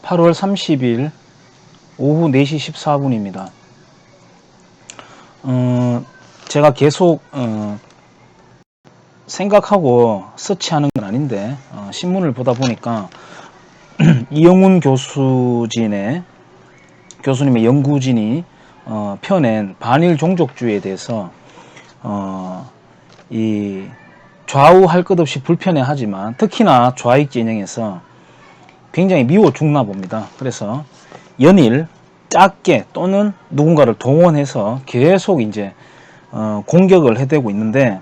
8월 30일 오후 4시 14분입니다. 제가 계속 생각하고 서치하는 건 아닌데 신문을 보다 보니까 이영훈 교수님의 연구진이 펴낸 반일 종족주의에 대해서 이 좌우 할 것 없이 불편해하지만 특히나 좌익 진영에서 굉장히 미워 죽나 봅니다. 그래서 연일 작게 또는 누군가를 동원해서 계속 이제 공격을 해대고 있는데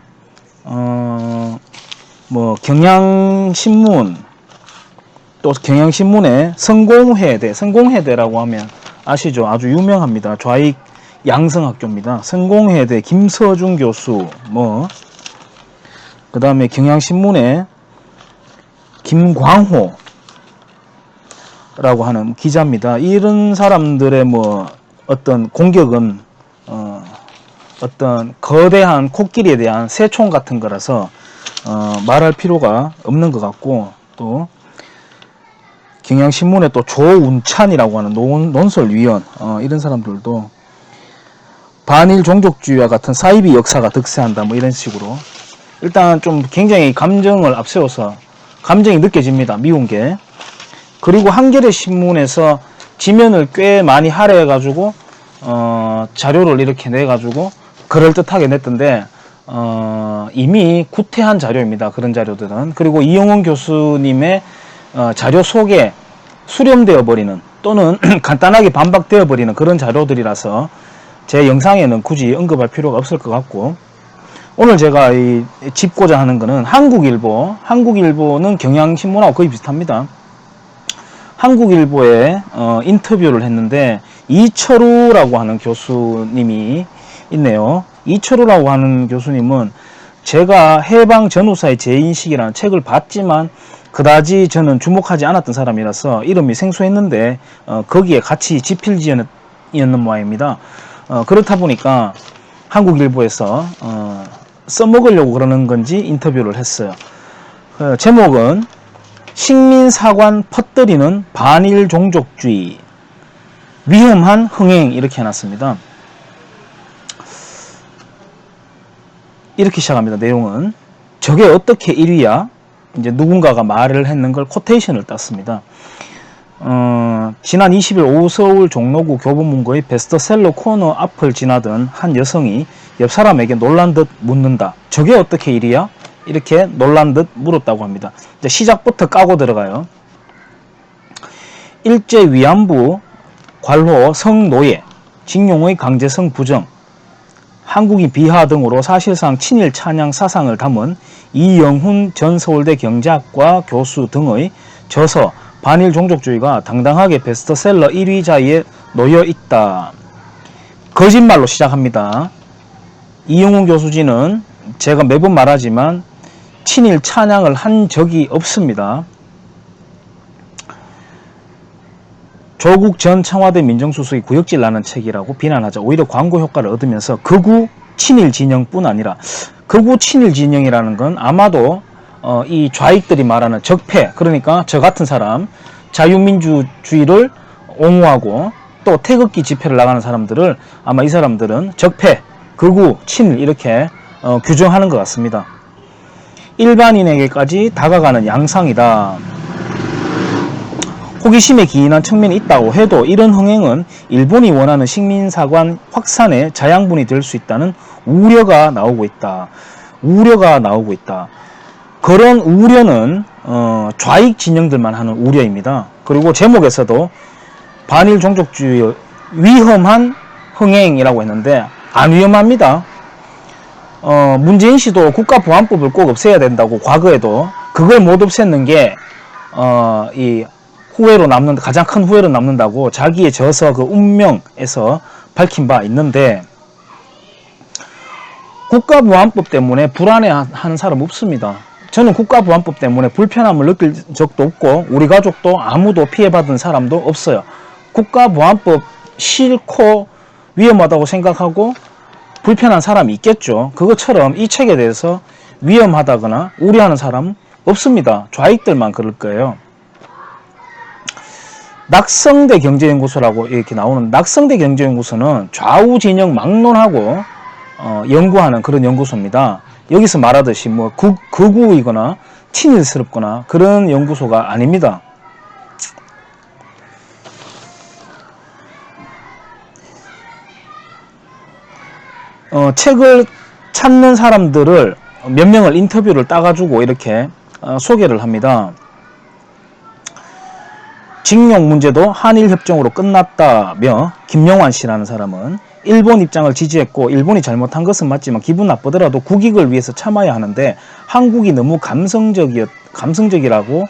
뭐 경향신문 또 경향신문의 성공회대라고 하면 아시죠? 아주 유명합니다. 좌익 양성학교입니다. 성공회대 김서중 교수 그 다음에 경향신문의 김광호 라고 하는 기자입니다. 이런 사람들의 어떤 공격은 어떤 거대한 코끼리에 대한 새총 같은 거라서 말할 필요가 없는 것 같고, 또 경향신문의 또 조운찬이라고 하는 논설위원 이런 사람들도 반일 종족주의와 같은 사이비 역사가 득세한다 이런 식으로 일단 좀 굉장히 감정을 앞세워서 감정이 느껴집니다. 미운 게. 그리고 한겨레 신문에서 지면을 꽤 많이 할애해가지고 자료를 이렇게 내가지고 그럴듯하게 냈던데 이미 구태한 자료입니다. 그런 자료들은. 그리고 이영훈 교수님의 자료 속에 수렴되어 버리는 또는 간단하게 반박되어 버리는 그런 자료들이라서 제 영상에는 굳이 언급할 필요가 없을 것 같고, 오늘 제가 짚고자 하는 거는 한국일보는 경향신문하고 거의 비슷합니다. 한국일보에 인터뷰를 했는데 이철우라고 하는 교수님이 있네요. 이철우라고 하는 교수님은 제가 해방 전후사의 재인식이라는 책을 봤지만 그다지 저는 주목하지 않았던 사람이라서 이름이 생소했는데 거기에 같이 집필지였는 모양입니다. 그렇다 보니까 한국일보에서 써먹으려고 그러는 건지 인터뷰를 했어요. 제목은 식민사관 퍼뜨리는 반일 종족주의 위험한 흥행 이렇게 해놨습니다. 이렇게 시작합니다. 내용은 저게 어떻게 1위야? 이제 누군가가 말을 했는 걸 코테이션을 땄습니다. 지난 20일 오후 서울 종로구 교보문고의 베스트셀러 코너 앞을 지나던 한 여성이 옆 사람에게 놀란 듯 묻는다. 저게 어떻게 1위야? 이렇게 놀란 듯 물었다고 합니다. 이제 시작부터 까고 들어가요. 일제 위안부 관로 성노예, 징용의 강제성 부정, 한국인 비하 등으로 사실상 친일 찬양 사상을 담은 이영훈 전 서울대 경제학과 교수 등의 저서 반일 종족주의가 당당하게 베스트셀러 1위자리에 놓여 있다. 거짓말로 시작합니다. 이영훈 교수진은 제가 매번 말하지만 친일 찬양을 한 적이 없습니다. 조국 전 청와대 민정수석이 구역질 나는 책이라고 비난하자 오히려 광고 효과를 얻으면서 극우 친일 진영뿐 아니라, 극우 친일 진영이라는 건 아마도 이 좌익들이 말하는 적폐, 그러니까 저 같은 사람, 자유민주주의를 옹호하고 또 태극기 집회를 나가는 사람들을 아마 이 사람들은 적폐, 극우, 친일 이렇게 규정하는 것 같습니다. 일반인에게까지 다가가는 양상이다. 호기심에 기인한 측면이 있다고 해도 이런 흥행은 일본이 원하는 식민사관 확산의 자양분이 될 수 있다는 우려가 나오고 있다. 그런 우려는 좌익 진영들만 하는 우려입니다. 그리고 제목에서도 반일 종족주의 위험한 흥행이라고 했는데 안 위험합니다. 문재인 씨도 국가보안법을 꼭 없애야 된다고 과거에도, 그걸 못 없앴는 게 이 후회로 남는, 가장 큰 후회로 남는다고 자기의 저서 그 운명에서 밝힌 바 있는데, 국가보안법 때문에 불안해하는 사람 없습니다. 저는 국가보안법 때문에 불편함을 느낄 적도 없고 우리 가족도 아무도 피해받은 사람도 없어요. 국가보안법 싫고 위험하다고 생각하고 불편한 사람이 있겠죠. 그것처럼 이 책에 대해서 위험하다거나 우려하는 사람 없습니다. 좌익들만 그럴 거예요. 낙성대 경제연구소라고 이렇게 나오는 낙성대 경제연구소는 좌우 진영 막론하고 연구하는 그런 연구소입니다. 여기서 말하듯이 뭐 극우이거나 친일스럽거나 그런 연구소가 아닙니다. 책을 찾는 사람들을 몇 명을 인터뷰를 따가지고 이렇게 소개를 합니다. 징용 문제도 한일협정으로 끝났다며 김영환 씨라는 사람은 일본 입장을 지지했고 일본이 잘못한 것은 맞지만 기분 나쁘더라도 국익을 위해서 참아야 하는데 한국이 너무 감성적이라고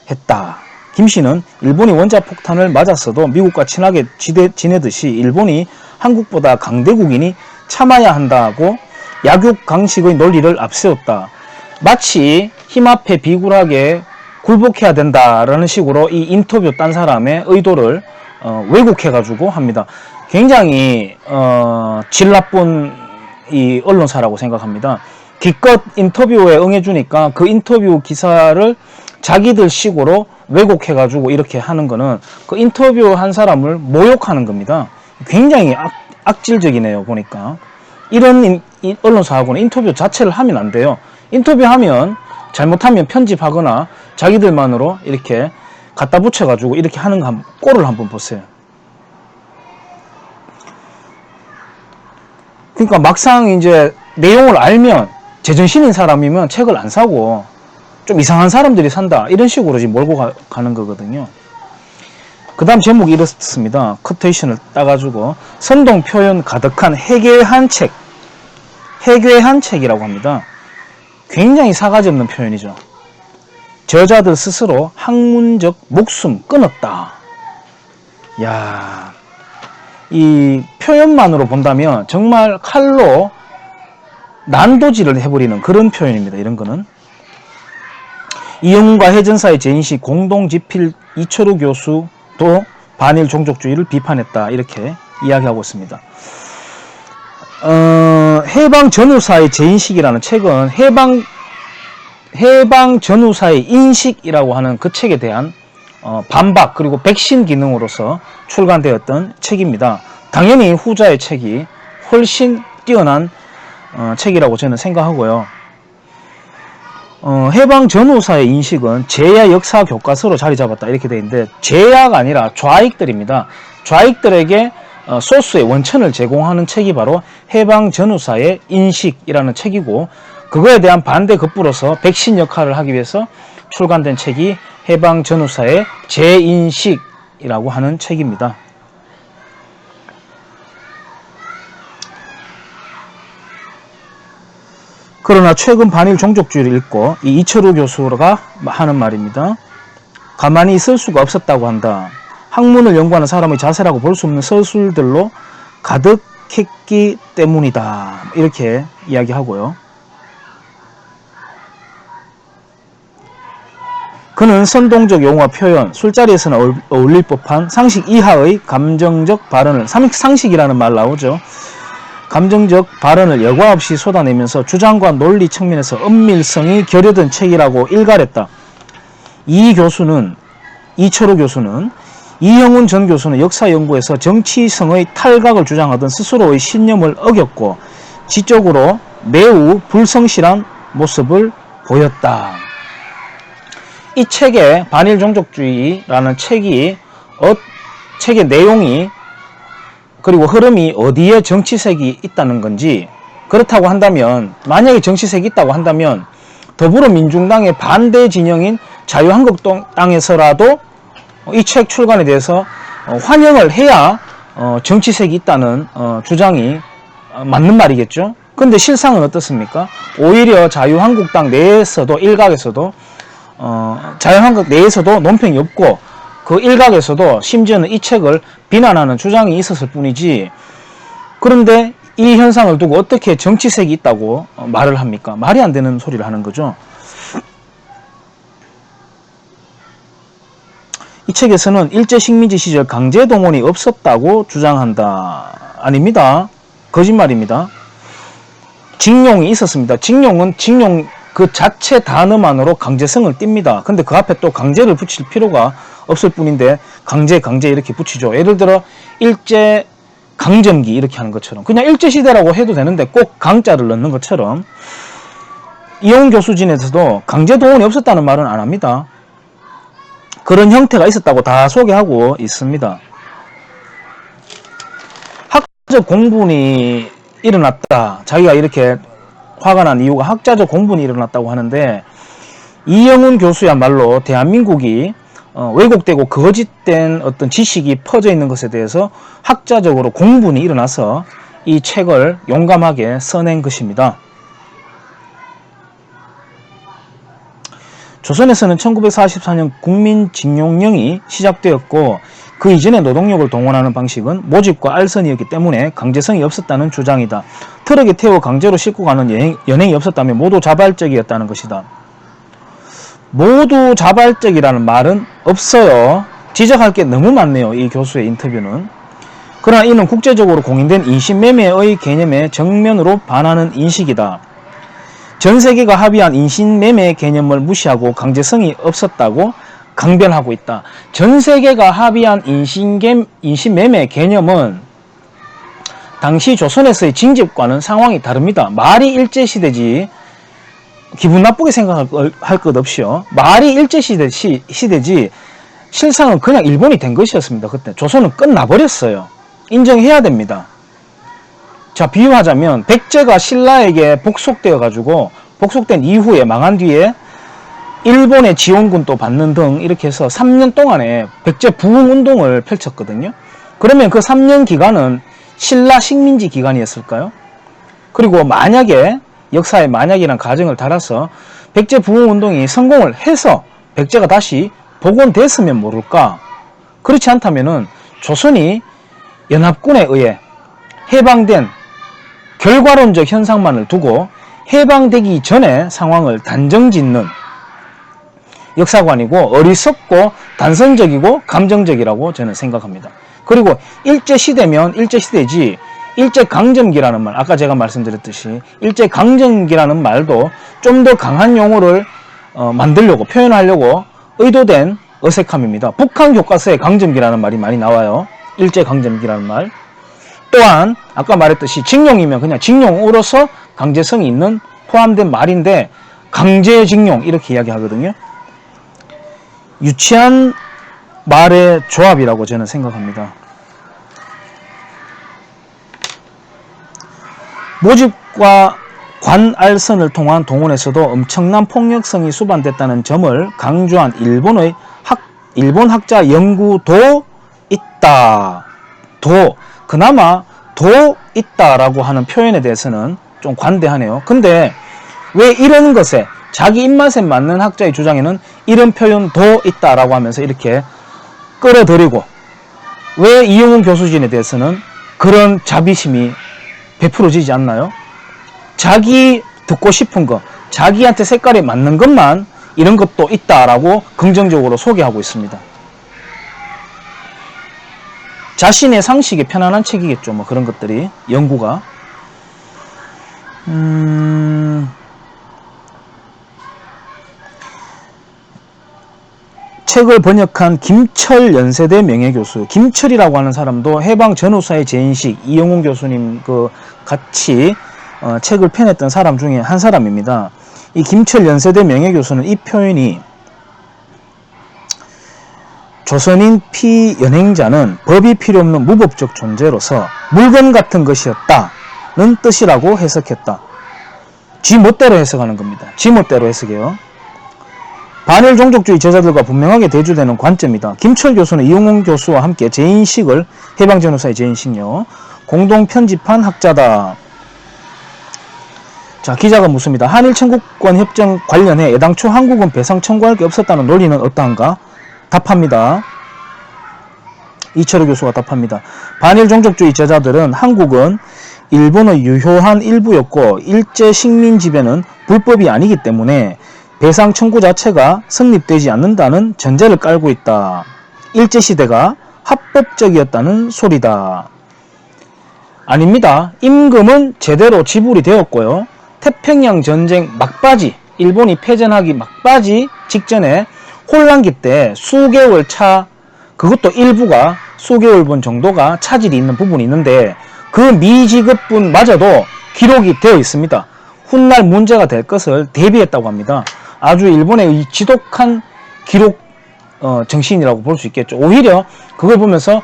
했다. 김 씨는 일본이 원자폭탄을 맞았어도 미국과 친하게 지내듯이 일본이 한국보다 강대국이니 참아야 한다고 약육강식의 논리를 앞세웠다. 마치 힘 앞에 비굴하게 굴복해야 된다라는 식으로 이 인터뷰 딴 사람의 의도를 왜곡해가지고 합니다. 굉장히 질 나쁜 이 언론사라고 생각합니다. 기껏 인터뷰에 응해주니까 그 인터뷰 기사를 자기들 식으로 왜곡해가지고 이렇게 하는 거는 그 인터뷰 한 사람을 모욕하는 겁니다. 굉장히 악질적이네요. 보니까 이런 언론사하고는 인터뷰 자체를 하면 안 돼요. 인터뷰하면 잘못하면 편집하거나 자기들만으로 이렇게 갖다 붙여가지고 이렇게 하는 꼴을 한번 보세요. 그러니까 막상 이제 내용을 알면 제정신인 사람이면 책을 안 사고 좀 이상한 사람들이 산다 이런 식으로 지금 몰고 가는 거거든요. 그 다음 제목이 이렇습니다. 쿼테이션을 따가지고 선동 표현 가득한 해괴한 책이라고 합니다. 굉장히 사가지 없는 표현이죠. 저자들 스스로 학문적 목숨 끊었다. 야, 이 표현만으로 본다면 정말 칼로 난도질을 해버리는 그런 표현입니다. 이런 거는 이영훈과 해전사의 재인식 공동집필 이철우 교수도 반일 종족주의를 비판했다. 이렇게 이야기하고 있습니다. 해방 전후사의 재인식이라는 책은 해방 전후사의 인식이라고 하는 그 책에 대한 반박 그리고 백신 기능으로서 출간되었던 책입니다. 당연히 후자의 책이 훨씬 뛰어난 책이라고 저는 생각하고요. 해방 전후사의 인식은 제야 역사 교과서로 자리 잡았다 이렇게 되어 있는데 제야가 아니라 좌익들입니다. 좌익들에게 소스의 원천을 제공하는 책이 바로 해방 전후사의 인식이라는 책이고 그거에 대한 반대 급부로서 백신 역할을 하기 위해서 출간된 책이 해방 전후사의 재인식이라고 하는 책입니다. 그러나 최근 반일 종족주의를 읽고 이 이철우 교수가 하는 말입니다. 가만히 있을 수가 없었다고 한다. 학문을 연구하는 사람의 자세라고 볼 수 없는 서술들로 가득했기 때문이다. 이렇게 이야기하고요. 그는 선동적 용어와 표현, 술자리에서는 어울릴 법한 상식 이하의 감정적 발언을, 상식이라는 말 나오죠. 감정적 발언을 여과 없이 쏟아내면서 주장과 논리 측면에서 엄밀성이 결여된 책이라고 일갈했다. 이철우 교수는 이영훈 전 교수는 역사 연구에서 정치성의 탈각을 주장하던 스스로의 신념을 어겼고 지적으로 매우 불성실한 모습을 보였다. 이 책의 반일 종족주의라는 책의 내용이 그리고 흐름이 어디에 정치색이 있다는 건지 그렇다고 한다면 만약에 정치색이 있다고 한다면 더불어민주당의 반대 진영인 자유한국당에서라도 이 책 출간에 대해서 환영을 해야 정치색이 있다는 주장이 맞는 말이겠죠. 근데 실상은 어떻습니까? 오히려 자유한국당 내에서도 일각에서도 자유한국 내에서도 논평이 없고 그 일각에서도 심지어는 이 책을 비난하는 주장이 있었을 뿐이지 그런데 이 현상을 두고 어떻게 정치색이 있다고 말을 합니까? 말이 안 되는 소리를 하는 거죠. 이 책에서는 일제식민지 시절 강제동원이 없었다고 주장한다. 아닙니다. 거짓말입니다. 징용이 있었습니다. 징용은 징용 그 자체 단어만으로 강제성을 띱니다. 근데 그 앞에 또 강제를 붙일 필요가 없을 뿐인데 강제 이렇게 붙이죠. 예를 들어 일제 강점기 이렇게 하는 것처럼 그냥 일제시대라고 해도 되는데 꼭 강자를 넣는 것처럼 이용 교수진에서도 강제 동원이 없었다는 말은 안 합니다. 그런 형태가 있었다고 다 소개하고 있습니다. 학자적 공분이 일어났다. 자기가 이렇게 화가 난 이유가 학자적 공분이 일어났다고 하는데 이영훈 교수야말로 대한민국이 왜곡되고 거짓된 어떤 지식이 퍼져 있는 것에 대해서 학자적으로 공분이 일어나서 이 책을 용감하게 써낸 것입니다. 조선에서는 1944년 국민징용령이 시작되었고 그 이전에 노동력을 동원하는 방식은 모집과 알선이었기 때문에 강제성이 없었다는 주장이다. 트럭에 태워 강제로 싣고 가는 연행이 없었다면 모두 자발적이었다는 것이다. 모두 자발적이라는 말은 없어요. 지적할 게 너무 많네요. 이 교수의 인터뷰는. 그러나 이는 국제적으로 공인된 인신매매의 개념에 정면으로 반하는 인식이다. 전 세계가 합의한 인신매매 개념을 무시하고 강제성이 없었다고 강변하고 있다. 전 세계가 합의한 인신매매 개념은 당시 조선에서의 징집과는 상황이 다릅니다. 말이 일제시대지 기분 나쁘게 생각할 것 없이요. 말이 일제시대지 실상은 그냥 일본이 된 것이었습니다. 그때 조선은 끝나버렸어요. 인정해야 됩니다. 자, 비유하자면 백제가 신라에게 복속되어 가지고 복속된 이후에 망한 뒤에 일본의 지원군도 받는 등 이렇게 해서 3년 동안에 백제 부흥운동을 펼쳤거든요. 그러면 그 3년 기간은 신라 식민지 기간이었을까요? 그리고 만약에 역사에 만약이란 가정을 달아서 백제 부흥운동이 성공을 해서 백제가 다시 복원됐으면 모를까? 그렇지 않다면은 조선이 연합군에 의해 해방된 결과론적 현상만을 두고 해방되기 전에 상황을 단정짓는 역사관이고 어리석고 단선적이고 감정적이라고 저는 생각합니다. 그리고 일제시대면 일제시대지 일제강점기라는 말, 아까 제가 말씀드렸듯이 일제강점기라는 말도 좀 더 강한 용어를 만들려고 표현하려고 의도된 어색함입니다. 북한 교과서에 강점기라는 말이 많이 나와요. 일제강점기라는 말. 또한 아까 말했듯이 징용이면 그냥 징용으로서 강제성이 있는 포함된 말인데 강제징용 이렇게 이야기하거든요. 유치한 말의 조합이라고 저는 생각합니다. 모집과 관알선을 통한 동원에서도 엄청난 폭력성이 수반됐다는 점을 강조한 일본 학자 연구도 있다. 그나마 도 있다라고 하는 표현에 대해서는 좀 관대하네요. 근데 왜 이런 것에 자기 입맛에 맞는 학자의 주장에는 이런 표현도 있다라고 하면서 이렇게 끌어들이고 왜 이영훈 교수진에 대해서는 그런 자비심이 베풀어지지 않나요? 자기 듣고 싶은 거, 자기한테 색깔에 맞는 것만 이런 것도 있다라고 긍정적으로 소개하고 있습니다. 자신의 상식에 편안한 책이겠죠. 뭐 그런 것들이 연구가 책을 번역한 김철 연세대 명예교수, 김철이라고 하는 사람도 해방 전후사의 재인식, 이영훈 교수님 같이 책을 펴냈던 사람 중에 한 사람입니다. 이 김철 연세대 명예교수는 이 표현이 조선인 피연행자는 법이 필요 없는 무법적 존재로서 물건 같은 것이었다는 뜻이라고 해석했다. 지 멋대로 해석하는 겁니다. 지 멋대로 해석해요. 반일 종족주의 저자들과 분명하게 대조되는 관점이다. 김철 교수는 이용훈 교수와 함께 재인식을 해방전후사의 재인식요 공동 편집한 학자다. 자, 기자가 묻습니다. 한일 청구권 협정 관련해 애당초 한국은 배상 청구할 게 없었다는 논리는 어떠한가? 답합니다. 이철호 교수가 답합니다. 반일 종족주의 저자들은 한국은 일본의 유효한 일부였고 일제 식민 지배는 불법이 아니기 때문에 배상 청구 자체가 성립되지 않는다는 전제를 깔고 있다. 일제시대가 합법적이었다는 소리다. 아닙니다. 임금은 제대로 지불이 되었고요. 태평양 전쟁 막바지 일본이 패전하기 막바지 직전에 혼란기 때 수개월 차, 그것도 일부가 수개월분 정도가 차질이 있는 부분이 있는데 그 미지급분마저도 기록이 되어 있습니다. 훗날 문제가 될 것을 대비했다고 합니다. 아주 일본의 이 지독한 기록 정신이라고 볼 수 있겠죠. 오히려 그걸 보면서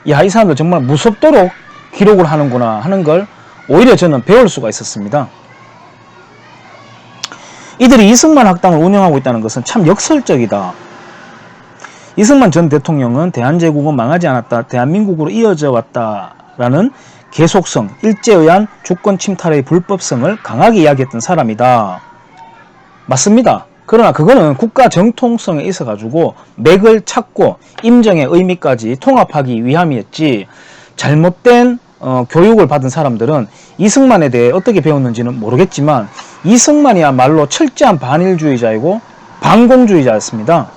야, 이 사람들 정말 무섭도록 기록을 하는구나 하는 걸 오히려 저는 배울 수가 있었습니다. 이들이 이승만 학당을 운영하고 있다는 것은 참 역설적이다. 이승만 전 대통령은 대한제국은 망하지 않았다. 대한민국으로 이어져 왔다라는 계속성, 일제에 의한 주권 침탈의 불법성을 강하게 이야기했던 사람이다. 맞습니다. 그러나 그거는 국가 정통성에 있어가지고 맥을 찾고 임정의 의미까지 통합하기 위함이었지, 잘못된 교육을 받은 사람들은 이승만에 대해 어떻게 배웠는지는 모르겠지만 이승만이야말로 철저한 반일주의자이고 반공주의자였습니다.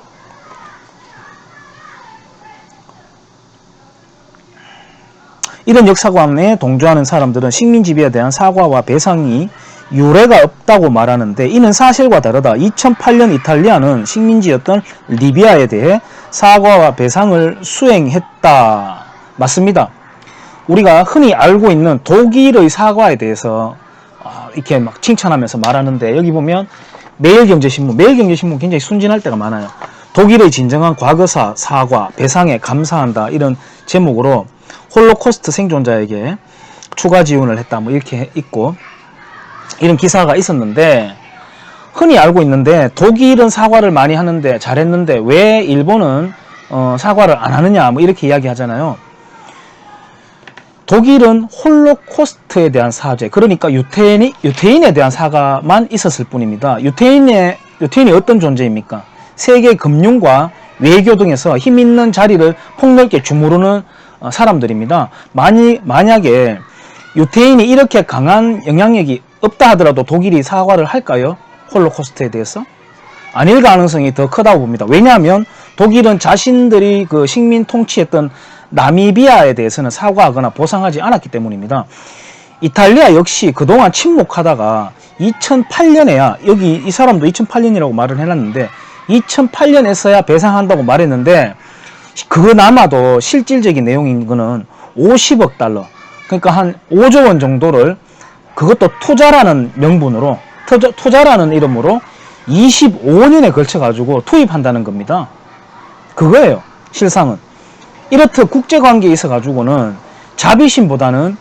이런 역사관에 동조하는 사람들은 식민지배에 대한 사과와 배상이 유례가 없다고 말하는데 이는 사실과 다르다. 2008년 이탈리아는 식민지였던 리비아에 대해 사과와 배상을 수행했다. 맞습니다. 우리가 흔히 알고 있는 독일의 사과에 대해서 이렇게 막 칭찬하면서 말하는데, 여기 보면 매일경제신문 굉장히 순진할 때가 많아요. 독일의 진정한 과거사, 사과, 배상에 감사한다, 이런 제목으로 홀로코스트 생존자에게 추가 지원을 했다, 뭐 이렇게 있고 이런 기사가 있었는데, 흔히 알고 있는데 독일은 사과를 많이 하는데 잘했는데 왜 일본은 사과를 안 하느냐, 뭐 이렇게 이야기하잖아요. 독일은 홀로코스트에 대한 사죄, 그러니까 유태인에 대한 사과만 있었을 뿐입니다. 유태인이 어떤 존재입니까? 세계 금융과 외교 등에서 힘 있는 자리를 폭넓게 주무르는 사람들입니다. 만약에 유태인이 이렇게 강한 영향력이 없다 하더라도 독일이 사과를 할까요? 홀로코스트에 대해서? 아닐 가능성이 더 크다고 봅니다. 왜냐하면 독일은 자신들이 그 식민 통치했던 나미비아에 대해서는 사과하거나 보상하지 않았기 때문입니다. 이탈리아 역시 그동안 침묵하다가 2008년에야, 여기 이 사람도 2008년이라고 말을 해놨는데 2008년에서야 배상한다고 말했는데, 그나마도 실질적인 내용인 거는 50억 달러, 그러니까 한 5조 원 정도를 그것도 투자라는 명분으로, 투자라는 이름으로 25년에 걸쳐 가지고 투입한다는 겁니다. 그거예요, 실상은. 이렇듯 국제관계에 있어 가지고는 자비심보다는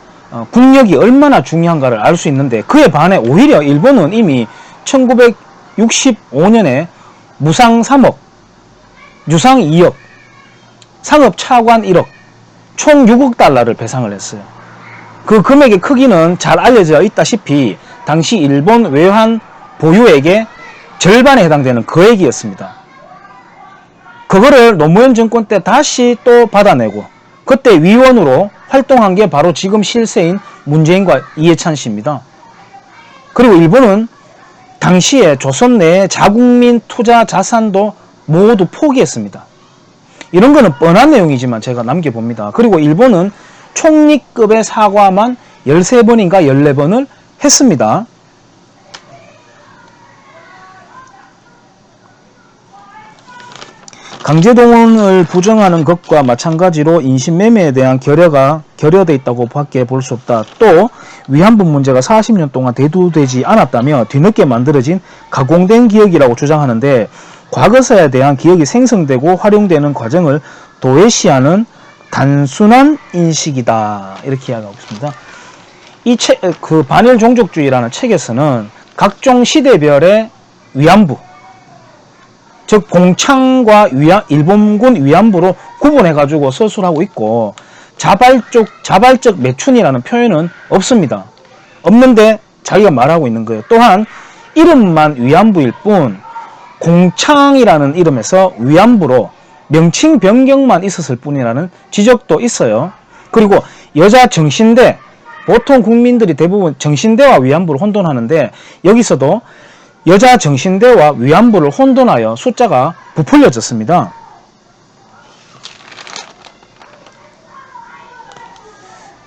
국력이 얼마나 중요한가를 알 수 있는데, 그에 반해 오히려 일본은 이미 1965년에 무상 3억, 유상 2억, 상업 차관 1억, 총 6억 달러를 배상을 했어요. 그 금액의 크기는 잘 알려져 있다시피 당시 일본 외환 보유액의 절반에 해당되는 거액이었습니다. 그거를 노무현 정권 때 다시 또 받아내고, 그때 위원으로 활동한 게 바로 지금 실세인 문재인과 이해찬 씨입니다. 그리고 일본은 당시에 조선 내의 자국민 투자 자산도 모두 포기했습니다. 이런 거는 뻔한 내용이지만 제가 남겨봅니다. 그리고 일본은 총리급의 사과만 13번인가 14번을 했습니다. 강제동원을 부정하는 것과 마찬가지로 인신매매에 대한 결여되어 있다고 밖에 볼 수 없다. 또 위안부 문제가 40년 동안 대두되지 않았다며 뒤늦게 만들어진 가공된 기억이라고 주장하는데, 과거사에 대한 기억이 생성되고 활용되는 과정을 도외시하는 단순한 인식이다, 이렇게 이야기하고 있습니다. 이 그 반일 종족주의라는 책에서는 각종 시대별의 위안부, 즉 공창과 일본군 위안부로 구분해가지고 서술하고 있고, 자발적 매춘이라는 표현은 없습니다. 없는데 자기가 말하고 있는 거예요. 또한 이름만 위안부일 뿐 공창이라는 이름에서 위안부로 명칭 변경만 있었을 뿐이라는 지적도 있어요. 그리고 여자 정신대, 보통 국민들이 대부분 정신대와 위안부를 혼돈하는데, 여기서도 여자 정신대와 위안부를 혼돈하여 숫자가 부풀려졌습니다.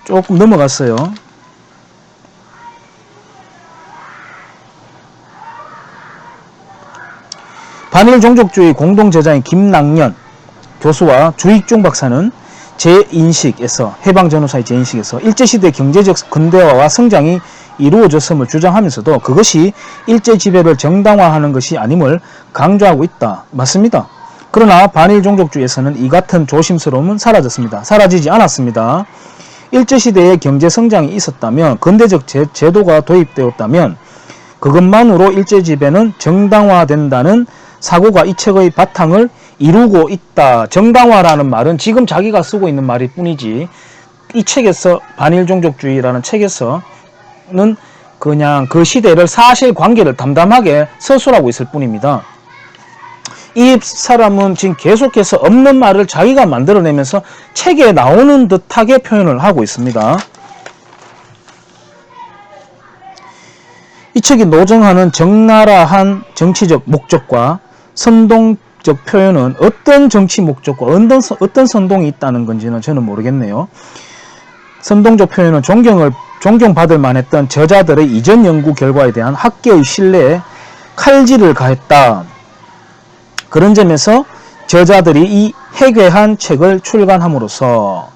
조금 넘어갔어요. 반일 종족주의 공동저자인 김낙년 교수와 주익중 박사는 제인식에서 해방전후사의 제인식에서 일제시대 경제적 근대화와 성장이 이루어졌음을 주장하면서도 그것이 일제지배를 정당화하는 것이 아님을 강조하고 있다. 맞습니다. 그러나 반일 종족주의에서는 이 같은 조심스러움은 사라졌습니다. 사라지지 않았습니다. 일제시대에 경제성장이 있었다면, 근대적 제도가 도입되었다면 그것만으로 일제지배는 정당화된다는 사고가 이 책의 바탕을 이루고 있다. 정당화라는 말은 지금 자기가 쓰고 있는 말일 뿐이지, 이 책에서 반일종족주의라는 책에서는 그냥 그 시대를 사실관계를 담담하게 서술하고 있을 뿐입니다. 이 사람은 지금 계속해서 없는 말을 자기가 만들어내면서 책에 나오는 듯하게 표현을 하고 있습니다. 이 책이 노정하는 적나라한 정치적 목적과 선동적 표현은 어떤 정치 목적과 어떤 선동이 있다는 건지는 저는 모르겠네요. 선동적 표현은 존경받을 만했던 저자들의 이전 연구 결과에 대한 학계의 신뢰에 칼질을 가했다. 그런 점에서 저자들이 이 해괴한 책을 출간함으로써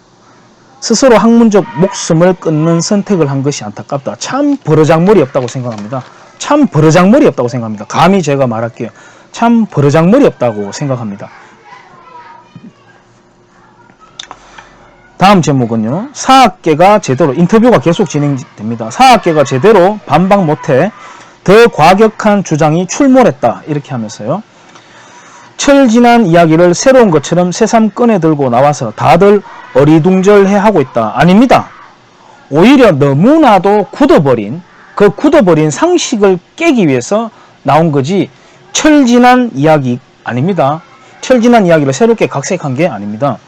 스스로 학문적 목숨을 끊는 선택을 한 것이 안타깝다. 참 버르장머리 없다고 생각합니다. 참 버르장머리 없다고 생각합니다. 감히 제가 말할게요. 참 버르장머리 없다고 생각합니다. 다음 제목은요. 사학계가 제대로, 인터뷰가 계속 진행됩니다. 사학계가 제대로 반박 못해 더 과격한 주장이 출몰했다. 이렇게 하면서요. 철지난 이야기를 새로운 것처럼 새삼 꺼내 들고 나와서 다들 어리둥절해하고 있다. 아닙니다. 오히려 너무나도 굳어버린, 그 굳어버린 상식을 깨기 위해서 나온 거지 철지난 이야기 아닙니다. 철지난 이야기를 새롭게 각색한 게 아닙니다.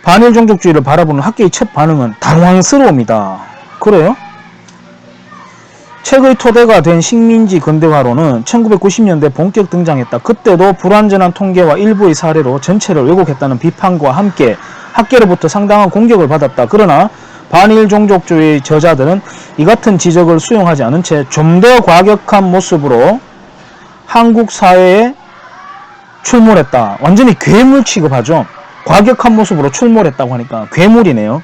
반일종족주의를 바라보는 학계의 첫 반응은 당황스러움이다. 그래요? 책의 토대가 된 식민지 근대화론은 1990년대 본격 등장했다. 그때도 불완전한 통계와 일부의 사례로 전체를 왜곡했다는 비판과 함께 학계로부터 상당한 공격을 받았다. 그러나 반일종족주의 저자들은 이 같은 지적을 수용하지 않은 채 좀 더 과격한 모습으로 한국 사회에 출몰했다. 완전히 괴물 취급하죠. 과격한 모습으로 출몰했다고 하니까 괴물이네요.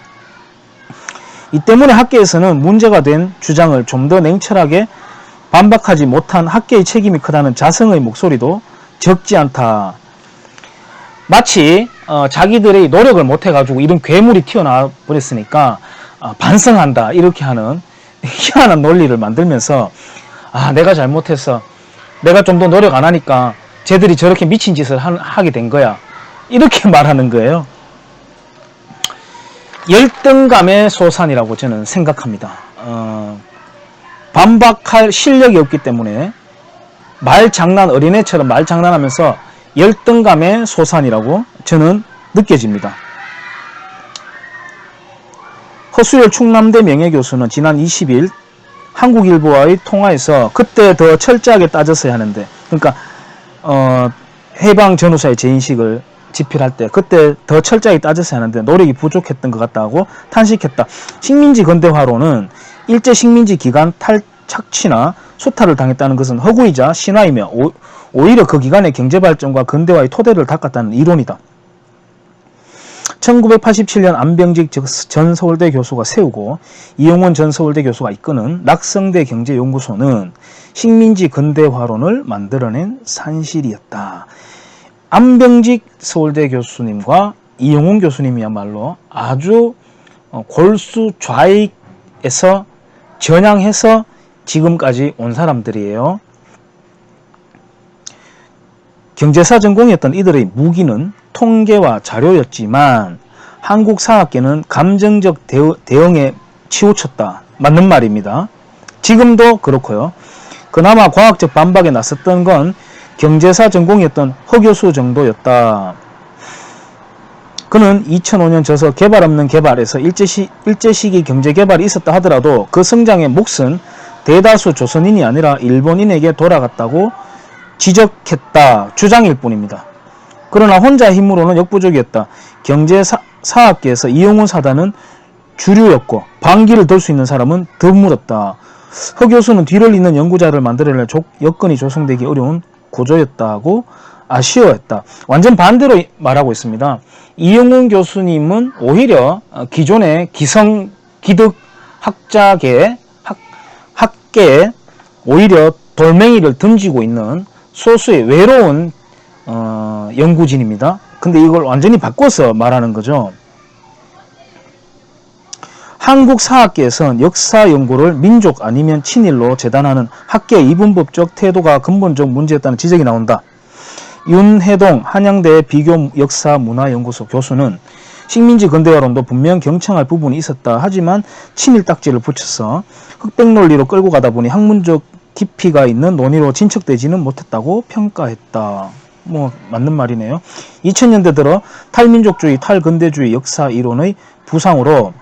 이 때문에 학계에서는 문제가 된 주장을 좀 더 냉철하게 반박하지 못한 학계의 책임이 크다는 자성의 목소리도 적지 않다. 마치 자기들의 노력을 못해가지고 이런 괴물이 튀어나와 버렸으니까 반성한다 이렇게 하는 희한한 논리를 만들면서 내가 잘못했어. 내가 좀 더 노력 안 하니까 쟤들이 저렇게 미친 짓을 하게 된 거야. 이렇게 말하는 거예요. 열등감의 소산이라고 저는 생각합니다. 반박할 실력이 없기 때문에 어린애처럼 말 장난하면서 열등감의 소산이라고 저는 느껴집니다. 허수열 충남대 명예교수는 지난 20일 한국일보와의 통화에서 그때 더 철저하게 따졌어야 하는데, 그러니까 해방전후사의 제인식을 집필할 때 그때 더 철저하게 따졌어야 하는데 노력이 부족했던 것 같다고 탄식했다. 식민지 근대화론은 일제 식민지 기간 탈착취나 수탈을 당했다는 것은 허구이자 신화이며 오히려 그 기간의 경제발전과 근대화의 토대를 닦았다는 이론이다. 1987년 안병직 전 서울대 교수가 세우고 이용원 전 서울대 교수가 이끄는 낙성대 경제연구소는 식민지 근대화론을 만들어낸 산실이었다. 안병직 서울대 교수님과 이용훈 교수님이야말로 아주 골수 좌익에서 전향해서 지금까지 온 사람들이에요. 경제사 전공이었던 이들의 무기는 통계와 자료였지만 한국 사학계는 감정적 대응에 치우쳤다. 맞는 말입니다. 지금도 그렇고요. 그나마 과학적 반박에 나섰던 건 경제사 전공이었던 허 교수 정도였다. 그는 2005년 저서 개발 없는 개발에서 일제시기 경제개발이 있었다 하더라도 그 성장의 몫은 대다수 조선인이 아니라 일본인에게 돌아갔다고 지적했다. 주장일 뿐입니다. 그러나 혼자 힘으로는 역부족이었다. 경제사학계에서 이용훈 사단은 주류였고 반기를 들 수 있는 사람은 드물었다. 허 교수는 뒤를 잇는 연구자를 만들어낼 여건이 조성되기 어려운 구조였다고 아쉬워했다. 완전 반대로 말하고 있습니다. 이영훈 교수님은 오히려 기존의 기득 학계에 오히려 돌멩이를 던지고 있는 소수의 외로운 연구진입니다. 근데 이걸 완전히 바꿔서 말하는 거죠. 한국 사학계에선 역사 연구를 민족 아니면 친일로 재단하는 학계의 이분법적 태도가 근본적 문제였다는 지적이 나온다. 윤해동 한양대 비교 역사 문화연구소 교수는 식민지 근대화론도 분명 경청할 부분이 있었다. 하지만 친일 딱지를 붙여서 흑백 논리로 끌고 가다 보니 학문적 깊이가 있는 논의로 진척되지는 못했다고 평가했다. 뭐 맞는 말이네요. 2000년대 들어 탈민족주의, 탈근대주의 역사 이론의 부상으로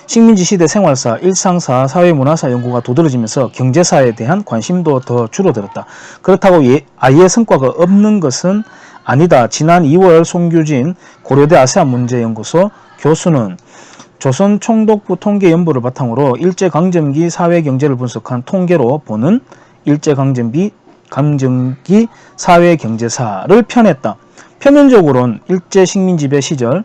식민지 시대 생활사, 일상사, 사회문화사 연구가 두드러지면서 경제사에 대한 관심도 더 줄어들었다. 그렇다고 아예 성과가 없는 것은 아니다. 지난 2월 송규진 고려대 아세안문제연구소 교수는 조선 총독부 통계연부를 바탕으로 일제강점기 사회경제를 분석한 통계로 보는 일제강점기 사회경제사를 펴냈다. 표면적으로는 일제식민지배 시절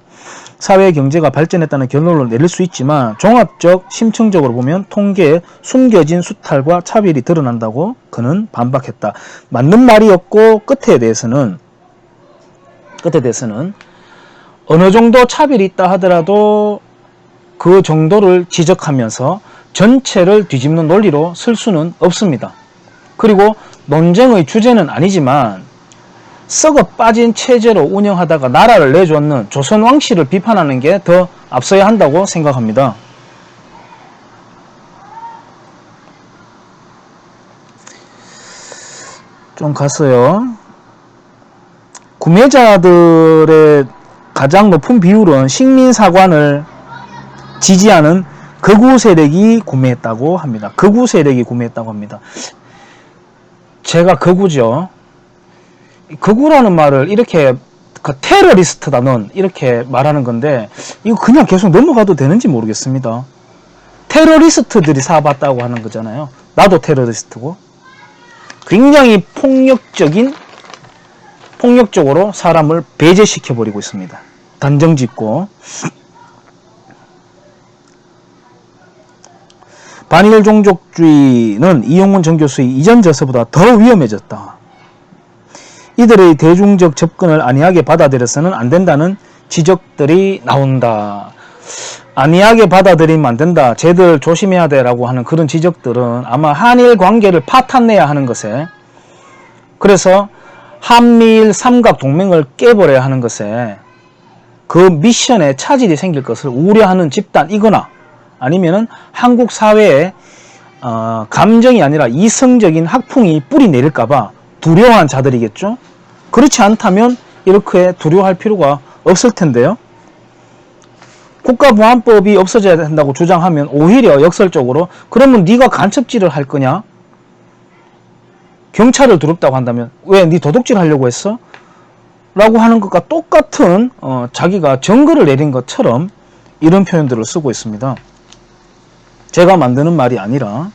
사회경제가 발전했다는 결론을 내릴 수 있지만 종합적, 심층적으로 보면 통계에 숨겨진 수탈과 차별이 드러난다고 그는 반박했다. 맞는 말이었고 끝에 대해서는 어느 정도 차별이 있다 하더라도 그 정도를 지적하면서 전체를 뒤집는 논리로 쓸 수는 없습니다. 그리고 논쟁의 주제는 아니지만 썩어 빠진 체제로 운영하다가 나라를 내줬는 조선 왕실을 비판하는 게 더 앞서야 한다고 생각합니다. 좀 갔어요. 구매자들의 가장 높은 비율은 식민사관을 지지하는 극우 세력이 구매했다고 합니다. 극우 세력이 구매했다고 합니다. 제가 극우죠. 극우라는 말을 이렇게 테러리스트다 넌 이렇게 말하는 건데 이거 그냥 계속 넘어가도 되는지 모르겠습니다. 테러리스트들이 사봤다고 하는 거잖아요. 나도 테러리스트고. 굉장히 폭력적으로 사람을 배제시켜버리고 있습니다. 단정짓고. 반일 종족주의는 이영훈 전 교수의 이전 저서보다 더 위험해졌다. 이들의 대중적 접근을 안이하게 받아들여서는 안 된다는 지적들이 나온다. 안이하게 받아들이면 안 된다. 쟤들 조심해야 돼 라고 하는 그런 지적들은 아마 한일 관계를 파탄내야 하는 것에, 그래서 한미일 삼각 동맹을 깨버려야 하는 것에, 그 미션에 차질이 생길 것을 우려하는 집단이거나 아니면은 한국 사회에 감정이 아니라 이성적인 학풍이 뿌리 내릴까봐 두려워한 자들이겠죠. 그렇지 않다면 이렇게 두려워할 필요가 없을 텐데요. 국가보안법이 없어져야 된다고 주장하면 오히려 역설적으로 그러면 네가 간첩질을 할 거냐? 경찰을 두렵다고 한다면 왜 네 도둑질 하려고 했어? 라고 하는 것과 똑같은 자기가 정글을 내린 것처럼 이런 표현들을 쓰고 있습니다. 제가 만드는 말이 아니라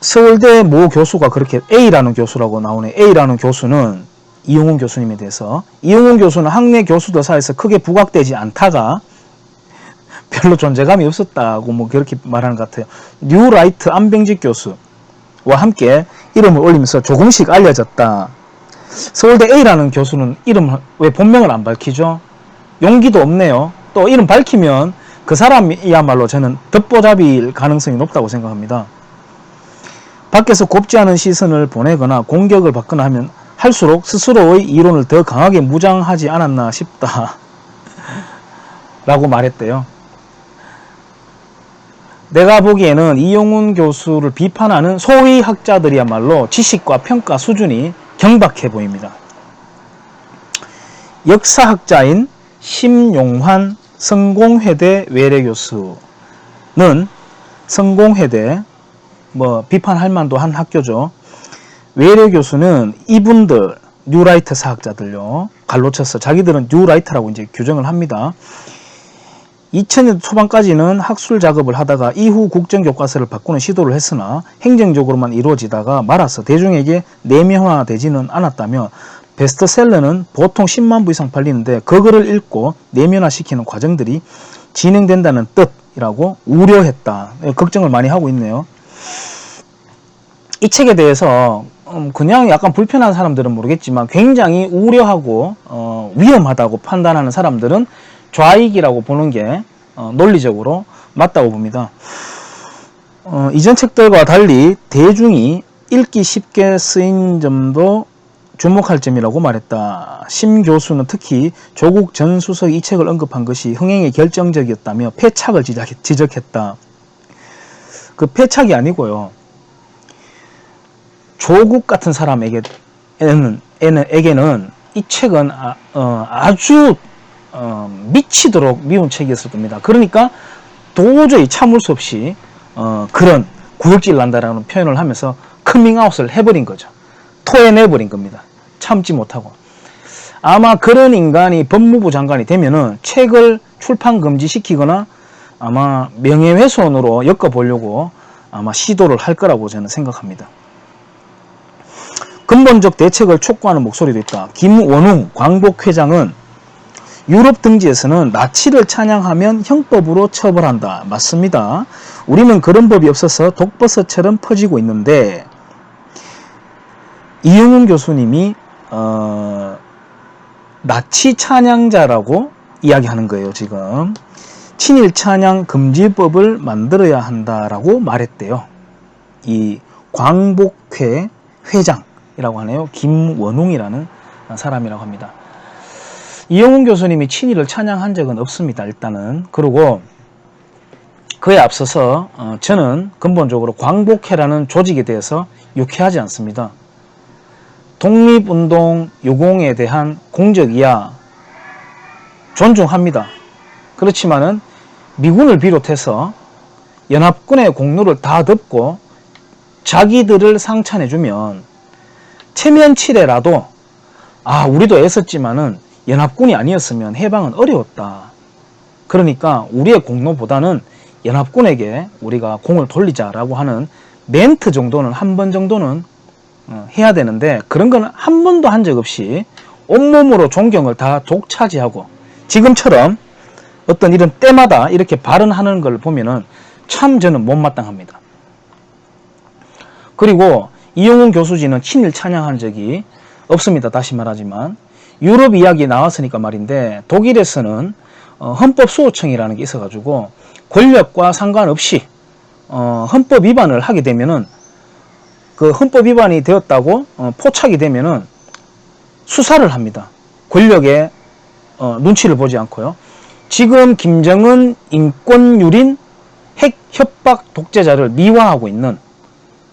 서울대 모 교수가 그렇게 A라는 교수라고 나오네. A라는 교수는 이영훈 교수님에 대해서, 이영훈 교수는 학내 교수들 사이에서 크게 부각되지 않다가 별로 존재감이 없었다고 뭐 그렇게 말하는 것 같아요. 뉴라이트 안병직 교수와 함께 이름을 올리면서 조금씩 알려졌다. 서울대 A라는 교수는 이름을 왜 본명을 안 밝히죠? 용기도 없네요. 또 이름 밝히면 그 사람이야말로 저는 덮보잡이일 가능성이 높다고 생각합니다. 밖에서 곱지 않은 시선을 보내거나 공격을 받거나 하면 할수록 스스로의 이론을 더 강하게 무장하지 않았나 싶다 라고 말했대요. 내가 보기에는 이영훈 교수를 비판하는 소위 학자들이야말로 지식과 평가 수준이 경박해 보입니다. 역사학자인 심용환 성공회대 외래교수는, 성공회대 비판할 만도 한 학교죠. 외래교수는 이분들 뉴라이트 사학자들요, 갈로 쳐서 자기들은 뉴라이트라고 이제 규정을 합니다. 2000년대 초반까지는 학술 작업을 하다가 이후 국정교과서를 바꾸는 시도를 했으나 행정적으로만 이루어지다가 말아서 대중에게 내면화되지는 않았다며 베스트셀러는 보통 10만 부 이상 팔리는데 그 글을 읽고 내면화시키는 과정들이 진행된다는 뜻이라고 우려했다. 걱정을 많이 하고 있네요. 이 책에 대해서 그냥 약간 불편한 사람들은 모르겠지만 굉장히 우려하고 위험하다고 판단하는 사람들은 좌익이라고 보는 게 논리적으로 맞다고 봅니다. 이전 책들과 달리 대중이 읽기 쉽게 쓰인 점도 주목할 점이라고 말했다. 심 교수는 특히 조국 전 수석이 이 책을 언급한 것이 흥행에 결정적이었다며 패착을 지적했다. 그 패착이 아니고요. 조국 같은 사람에게는 이 책은 아주 미치도록 미운 책이었을 겁니다. 그러니까 도저히 참을 수 없이 그런 구역질 난다라는 표현을 하면서 커밍아웃을 해버린 거죠. 토해내버린 겁니다. 참지 못하고. 아마 그런 인간이 법무부 장관이 되면은 책을 출판 금지시키거나 아마 명예훼손으로 엮어보려고 아마 시도를 할 거라고 저는 생각합니다. 근본적 대책을 촉구하는 목소리도 있다. 김원웅 광복회장은 유럽 등지에서는 나치를 찬양하면 형법으로 처벌한다. 맞습니다. 우리는 그런 법이 없어서 독버섯처럼 퍼지고 있는데 이용훈 교수님이 나치 찬양자라고 이야기하는 거예요. 지금 친일 찬양 금지법을 만들어야 한다라고 말했대요. 이 광복회 회장이라고 하네요. 김원웅이라는 사람이라고 합니다. 이용훈 교수님이 친일을 찬양한 적은 없습니다. 일단은. 그리고 그에 앞서서 저는 근본적으로 광복회라는 조직에 대해서 유쾌하지 않습니다. 독립운동 유공에 대한 공적이야 존중합니다. 그렇지만은 미군을 비롯해서 연합군의 공로를 다 덮고 자기들을 상찬해주면 체면치레라도 우리도 애썼지만은 연합군이 아니었으면 해방은 어려웠다. 그러니까 우리의 공로보다는 연합군에게 우리가 공을 돌리자라고 하는 멘트 정도는 한 번 정도는 해야 되는데 그런 건 한 번도 한 적 없이 온몸으로 존경을 다 독차지하고 지금처럼 어떤 이런 때마다 이렇게 발언하는 걸 보면은 참 저는 못마땅합니다. 그리고 이용훈 교수진은 친일 찬양한 적이 없습니다. 다시 말하지만 유럽 이야기 나왔으니까 말인데 독일에서는 헌법수호청이라는 게 있어가지고 권력과 상관없이 헌법 위반을 하게 되면은 그 헌법 위반이 되었다고 포착이 되면은 수사를 합니다. 권력의 눈치를 보지 않고요. 지금 김정은 인권유린 핵 협박 독재자를 미화하고 있는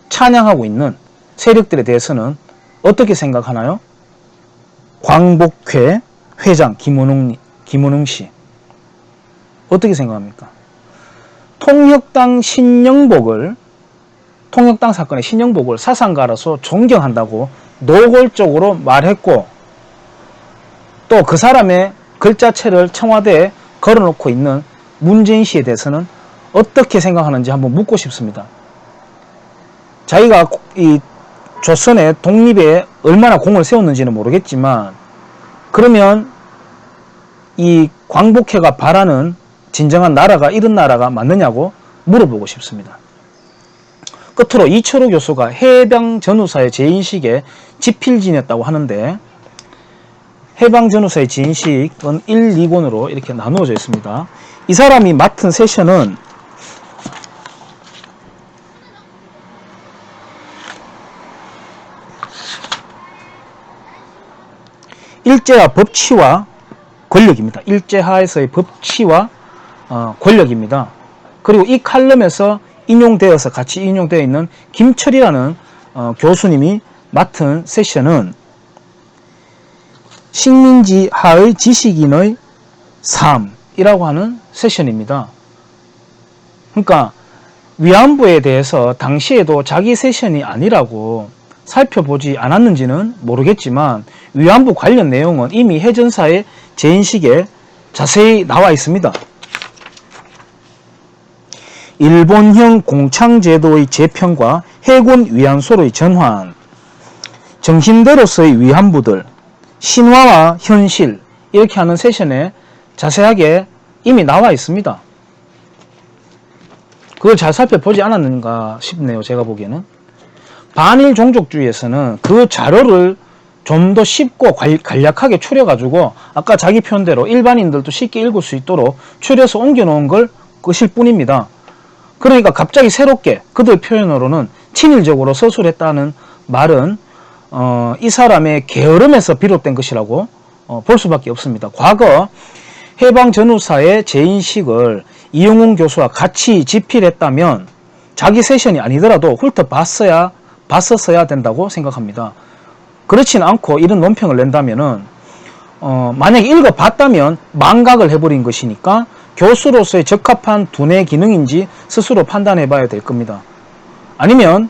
찬양하고 있는 세력들에 대해서는 어떻게 생각하나요? 광복회 회장 김원웅 씨 어떻게 생각합니까? 통역당 사건의 신영복을 사상가로서 존경한다고 노골적으로 말했고 또 그 사람의 글자체를 청와대에 걸어놓고 있는 문재인 씨에 대해서는 어떻게 생각하는지 한번 묻고 싶습니다. 자기가 이 조선의 독립에 얼마나 공을 세웠는지는 모르겠지만 그러면 이 광복회가 바라는 진정한 나라가 이런 나라가 맞느냐고 물어보고 싶습니다. 끝으로 이철우 교수가 해방전후사의 재인식에 집필진이었다고 하는데 해방전후사의 재인식은 1, 2권으로 이렇게 나누어져 있습니다. 이 사람이 맡은 세션은 일제와 법치와 권력입니다. 일제하에서의 법치와 권력입니다. 그리고 이 칼럼에서 인용되어서 같이 인용되어 있는 김철이라는 교수님이 맡은 세션은 식민지 하의 지식인의 삶이라고 하는 세션입니다. 그러니까 위안부에 대해서 당시에도 자기 세션이 아니라고 살펴보지 않았는지는 모르겠지만 위안부 관련 내용은 이미 해전사의 재인식에 자세히 나와 있습니다. 일본형 공창제도의 재편과 해군 위안소로의 전환, 정신대로서의 위안부들, 신화와 현실, 이렇게 하는 세션에 자세하게 이미 나와 있습니다. 그걸 잘 살펴보지 않았는가 싶네요. 제가 보기에는. 반일 종족주의에서는 그 자료를 좀 더 쉽고 간략하게 추려가지고 아까 자기 표현대로 일반인들도 쉽게 읽을 수 있도록 추려서 옮겨놓은 것일 뿐입니다. 그러니까 갑자기 새롭게 그들 표현으로는 친일적으로 서술했다는 말은 이 사람의 게으름에서 비롯된 것이라고 볼 수밖에 없습니다. 과거 해방전후사의 재인식을 이용훈 교수와 같이 집필했다면 자기 세션이 아니더라도 훑어봤었어야 된다고 생각합니다. 그렇진 않고 이런 논평을 낸다면은 만약에 읽어봤다면 망각을 해버린 것이니까 교수로서의 적합한 두뇌 기능인지 스스로 판단해 봐야 될 겁니다. 아니면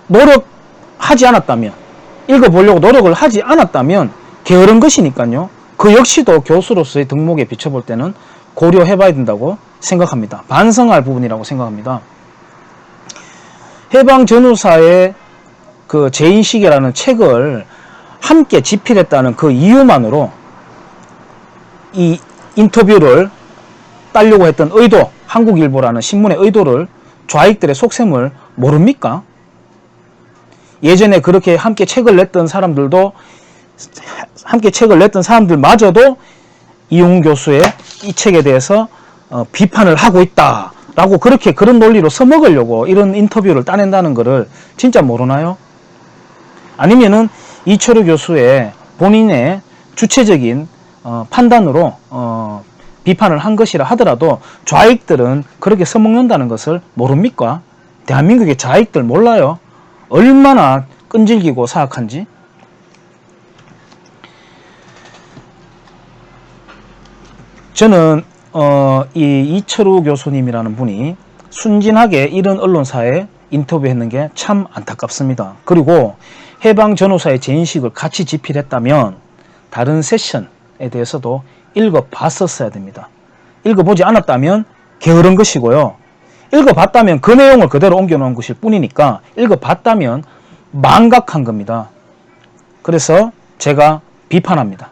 노력하지 않았다면, 읽어보려고 노력을 하지 않았다면 게으른 것이니까요. 그 역시도 교수로서의 덕목에 비춰볼 때는 고려해 봐야 된다고 생각합니다. 반성할 부분이라고 생각합니다. 해방전후사의 그 재인식이라는 책을 함께 집필했다는 그 이유만으로 이 인터뷰를 따려고 했던 의도, 한국일보라는 신문의 의도를 좌익들의 속셈을 모릅니까? 예전에 그렇게 함께 책을 냈던 사람들마저도 이용훈 교수의 이 책에 대해서 비판을 하고 있다라고 그런 논리로 써먹으려고 이런 인터뷰를 따낸다는 것을 진짜 모르나요? 아니면은 이철우 교수의 본인의 주체적인 판단으로 비판을 한 것이라 하더라도 좌익들은 그렇게 써먹는다는 것을 모릅니까? 대한민국의 좌익들 몰라요? 얼마나 끈질기고 사악한지. 저는 이 이철우 교수님이라는 분이 순진하게 이런 언론사에 인터뷰했는 게 참 안타깝습니다. 그리고 해방전후사의 재인식을 같이 집필했다면 다른 세션에 대해서도 읽어봤었어야 됩니다. 읽어보지 않았다면 게으른 것이고요. 읽어봤다면 그 내용을 그대로 옮겨놓은 것일 뿐이니까 읽어봤다면 망각한 겁니다. 그래서 제가 비판합니다.